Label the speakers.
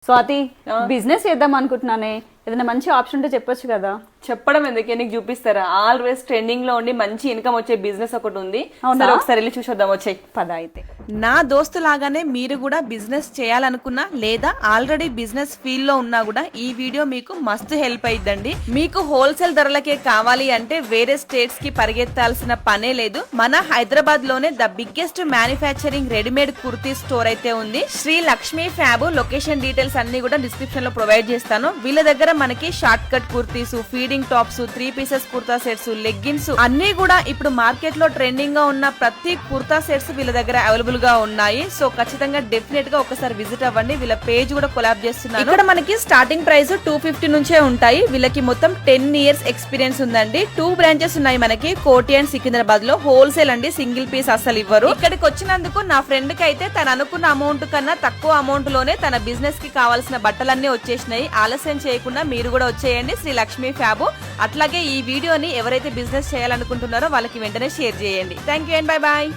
Speaker 1: Swathi business చేద్దాం అనుకుంటున్నానే, ఏదైనా మంచి ఆప్షన్ ఉంటే చెప్పొచ్చు కదా.
Speaker 2: చెప్పడం ఎందుకే, నీకు చూపిస్తారా? ఆల్వేస్ ట్రెండింగ్ లో ఉండి మంచి ఇన్కమ్ వచ్చే బిజినెస్ ఒకటి ఉంది. ఒకసారి వెళ్ళి చూసొద్దాం, వచ్చాయి
Speaker 1: పద. అయితే
Speaker 3: నా దోస్తు లాగానే మీరు కూడా బిజినెస్ చేయాలనుకున్నా లేదా ఆల్రెడీ బిజినెస్ ఫీల్డ్ లో ఉన్నా కూడా ఈ వీడియో మీకు మస్తు హెల్ప్ అయిద్దండి. మీకు హోల్సేల్ ధరలకే కావాలి అంటే వేరే స్టేట్స్ కి పరిగెత్తాల్సిన పనే లేదు. మన హైదరాబాద్ లోనే the biggest manufacturing readymade kurti store అయితే ఉంది. Shri Lakshmi fab. Location details అన్ని కూడా డిస్క్రిప్షన్ లో ప్రొవైడ్ చేస్తాను. వీళ్ళ దగ్గర మనకి short cut kurtis, feeding tops, 3 pieces kurta sets, leggings అన్ని కూడా ఇప్పుడు మార్కెట్ లో ట్రెండింగ్ గా ఉన్న ప్రతి కుర్తా సెట్స్ వీళ్ళ దగ్గర అవైలబుల్ గా ఉన్నాయి. సో ఖచ్చితంగా డెఫినెట్ గా ఒకసారి విజిట్ అవ్వండి. వీళ్ళ పేజ్ కూడా కొలాబ్ చేస్తున్నారు. ఇక్కడ మనకి స్టార్టింగ్ ప్రైస్ 250 నుంచే ఉంటాయి. వీళ్ళకి మొత్తం 10 ఇయర్స్ ఎక్స్పీరియన్స్ ఉందండి. 2 బ్రాంచెస్ ఉన్నాయి మనకి, కోటి అండ్ సికింద్రాబాద్ లో. హోల్సేల్ అండి, సింగిల్ పీస్ అస్సలు ఇవ్వరు. ఇక్కడికి వచ్చినందుకు నా ఫ్రెండ్ కి అయితే తను అనుకున్న అమౌంట్ కన్నా తక్కువ అమౌంట్ లోనే తన బిజినెస్ కి కావాల్సిన బట్టలన్నీ వచ్చేసినాయి. ఆలస్యం చేయకుండా మీరు కూడా వచ్చేయండి శ్రీ లక్ష్మీ ఫ్యాబ్. అట్లాగే ఈ వీడియోని ఎవరైతే బిజినెస్ చేయాలనుకుంటున్నారో వాళ్ళకి వెంటనే షేర్ చేయండి. Thank you and bye bye.